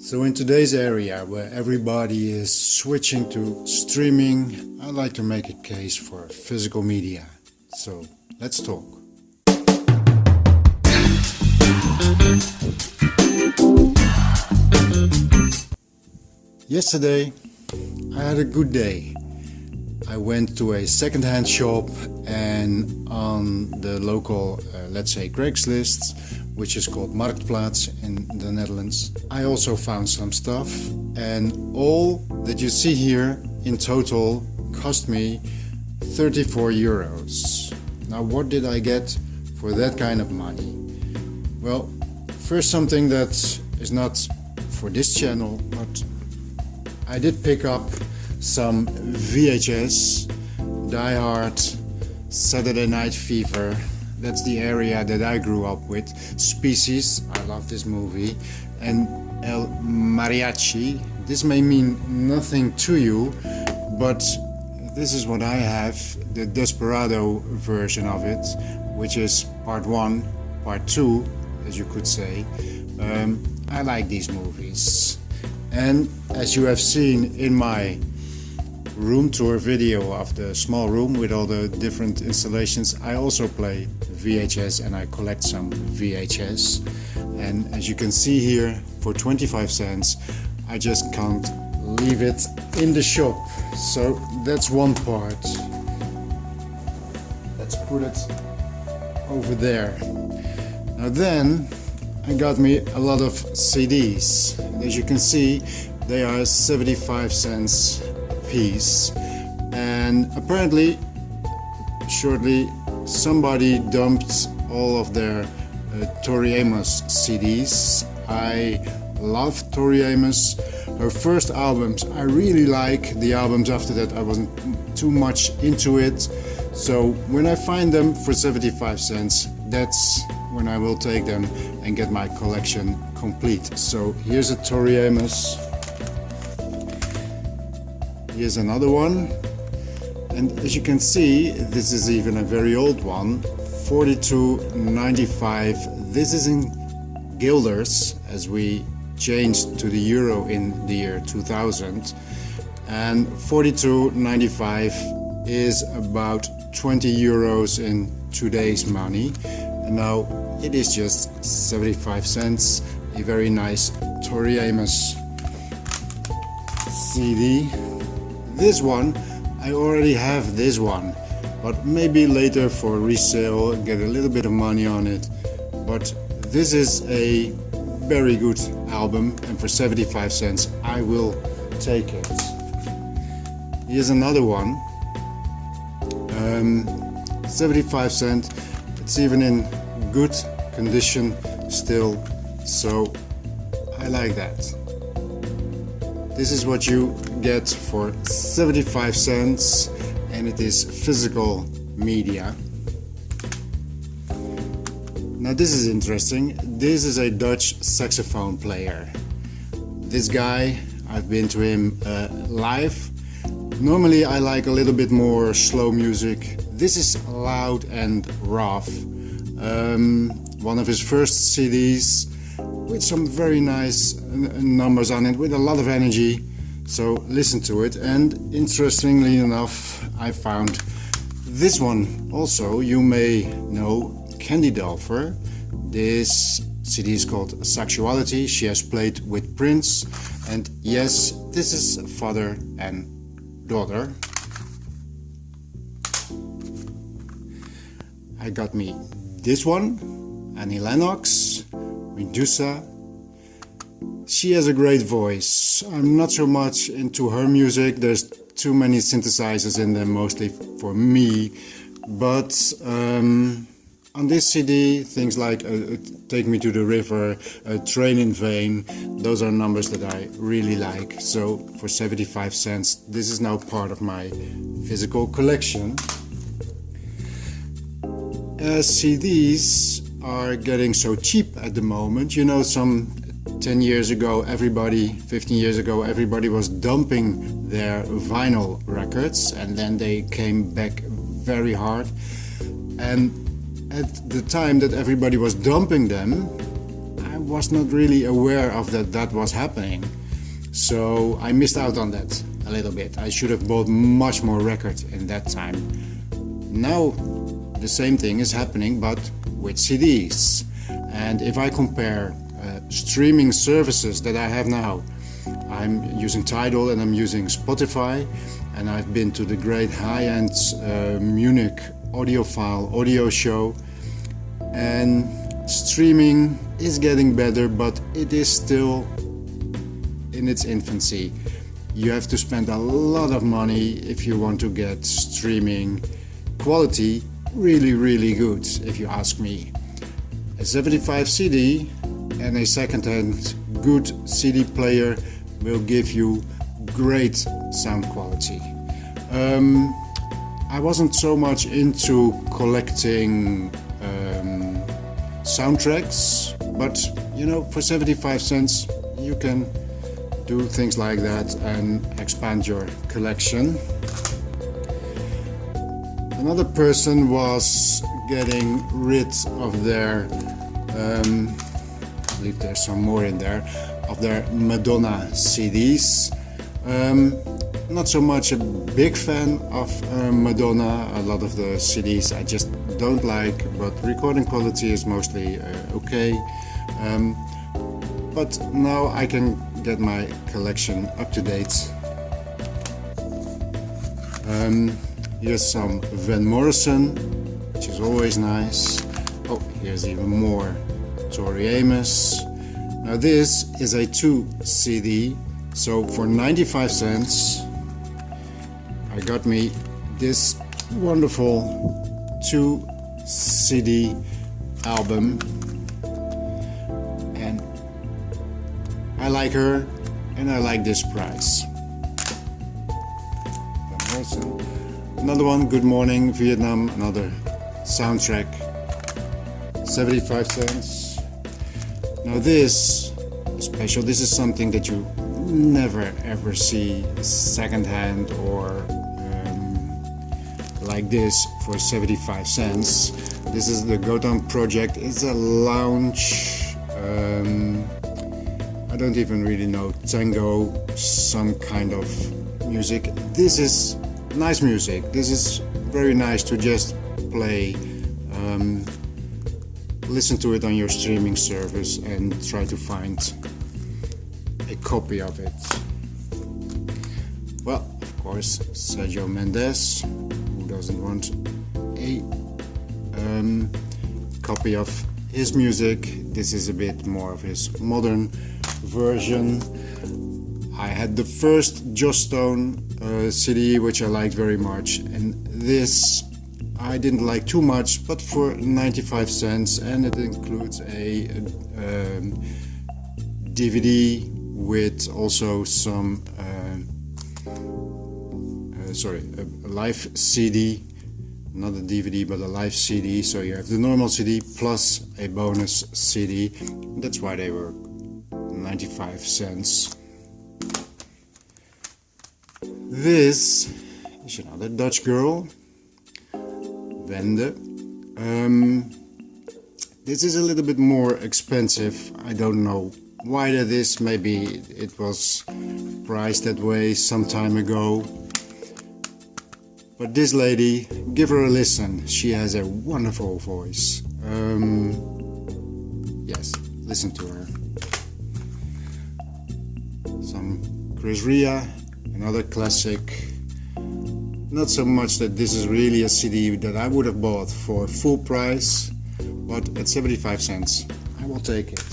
So in today's area where everybody is switching to streaming, I like to make a case for physical media. So let's talk. Yesterday I had a good day. I went to a second-hand shop and on the local, let's say Craigslist, which is called Marktplaats in the Netherlands, I also found some stuff, and all that you see here in total cost me 34 euros. Now what did I get for that kind of money? Well, first something that is not for this channel, but I did pick up some VHS, Die Hard, Saturday Night Fever. That's the area that I grew up with. Species, I love this movie. And El Mariachi. This may mean nothing to you, but this is what I have, the Desperado version of it, which is part 1, part 2, as you could say. I like these movies. And as you have seen in my room tour video of the small room with all the different installations, I also play VHS and I collect some VHS. And as you can see here, for 25 cents, I just can't leave it in the shop. So that's one part. Let's put it over there. Now then, I got me a lot of CDs. And as you can see, they are 75 cents a piece. And apparently, shortly, somebody dumped all of their Tori Amos CDs. I love Tori Amos. Her first albums I really like. The albums after that I wasn't too much into it. So when I find them for 75 cents, that's when I will take them and get my collection complete. So here's a Tori Amos. Here's another one. And as you can see, this is even a very old one, 42.95. This is in guilders, as we changed to the euro in the year 2000. And 42.95 is about 20 euros in today's money. And now it is just 75 cents, a very nice Tori Amos CD. This one, I already have this one, but maybe later for resale get a little bit of money on it. But this is a very good album, and for 75 cents I will take it. Here's another one, 75 cents. It's even in good condition still, so I like that. This is what you get for 75 cents, and it is physical media. Now this is interesting. This is a Dutch saxophone player. This guy, I've been to him live. Normally I like a little bit more slow music. This is loud and rough. One of his first CDs with some very nice numbers on it, with a lot of energy. So listen to it. And interestingly enough, I found this one also. You may know Candy Dulfer. This CD is called Sexuality. She has played with Prince. And yes, this is father and daughter. I got me this one, Annie Lennox, Medusa. She has a great voice. I'm not so much into her music. There's too many synthesizers in them, mostly for me. But on this CD, things like Take Me to the River, Train in Vain, those are numbers that I really like. So for 75 cents, this is now part of my physical collection. CDs are getting so cheap at the moment. You know, some 10 years ago, 15 years ago, everybody was dumping their vinyl records, and then they came back very hard. And at the time that everybody was dumping them, I was not really aware of that was happening. So I missed out on that a little bit. I should have bought much more records in that time. Now the same thing is happening, but with CDs. And if I compare streaming services that I have now, I'm using Tidal and I'm using Spotify, and I've been to the great high-end Munich Audiophile audio show, and streaming is getting better, but it is still in its infancy. You have to spend a lot of money if you want to get streaming quality really good, if you ask me. A 75 CD and a second-hand good CD player will give you great sound quality. I wasn't so much into collecting soundtracks, but for 75 cents you can do things like that and expand your collection. Another person was getting rid of their, I believe there's some more in there, of their Madonna CDs. Not so much a big fan of Madonna. A lot of the CDs I just don't like, but recording quality is mostly okay. But now I can get my collection up to date. Here's some Van Morrison, which is always nice. Oh, here's even more Tori Amos. Now this is a 2 CD, so for 95 cents I got me this wonderful 2 CD album, and I like her and I like this price. Another one, Good Morning Vietnam, another soundtrack, 75 cents. Now this is special. This is something that you never ever see secondhand or like this for 75 cents. This is the Gotham Project. It's a lounge, I don't even really know, tango, some kind of music. This is nice music. This is very nice to just play, listen to it on your streaming service and try to find a copy of it. Well, of course, Sergio Mendes, who doesn't want a copy of his music. This is a bit more of his modern version. I had the first Joss Stone CD, which I liked very much, and this I didn't like too much, but for 95 cents, and it includes a DVD with also some a live CD, not a DVD but a live CD. So you have the normal CD plus a bonus CD. That's why they were 95 cents. This is another Dutch girl, Wende. This is a little bit more expensive. I don't know why that is. Maybe it was priced that way some time ago. But this lady, give her a listen. She has a wonderful voice. Yes, listen to her. Some Chris Rea, another classic. Not so much that this is really a CD that I would have bought for full price, but at 75 cents I will take it.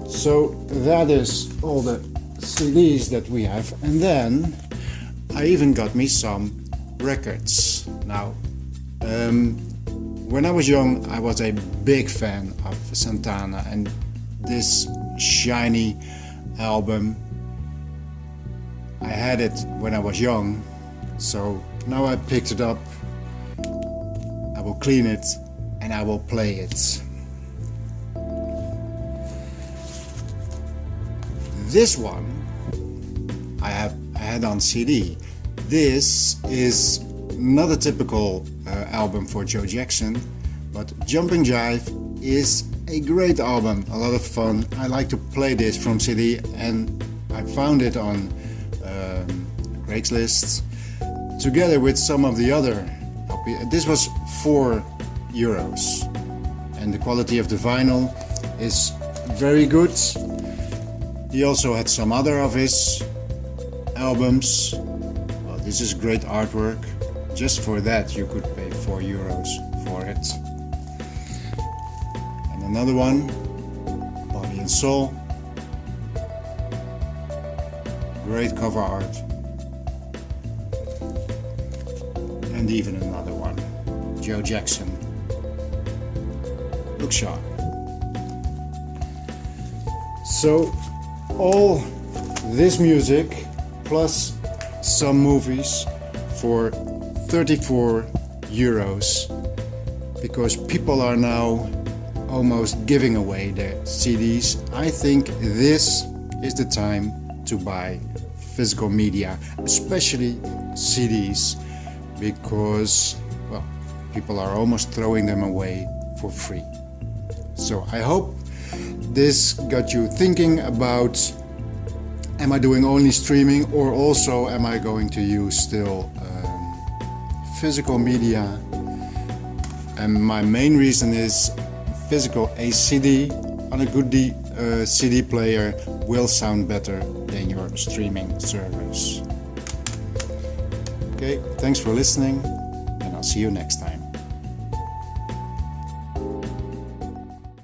So that is all the CDs that we have, and then I even got me some records. Now, when I was young I was a big fan of Santana, and this shiny album, I had it when I was young, so now I picked it up. I will clean it and I will play it. This one I had on CD. This is not a typical album for Joe Jackson, but Jumping Jive is A great album, a lot of fun. I like to play this from CD, and I found it on Craigslist together with some of the other copies. This was €4, and the quality of the vinyl is very good. He also had some other of his albums. Well, this is great artwork. Just for that you could pay €4 for it. And another one, Body and Soul. Great cover art. And even another one, Joe Jackson. Look sharp. So all this music plus some movies for €34, because people are now almost giving away their CDs. I think this is the time to buy physical media, especially CDs, because, well, people are almost throwing them away for free. So I hope this got you thinking about, am I doing only streaming, or also am I going to use still physical media? And my main reason is physical. A CD on a good CD player will sound better than your streaming service. Okay, thanks for listening, and I'll see you next time.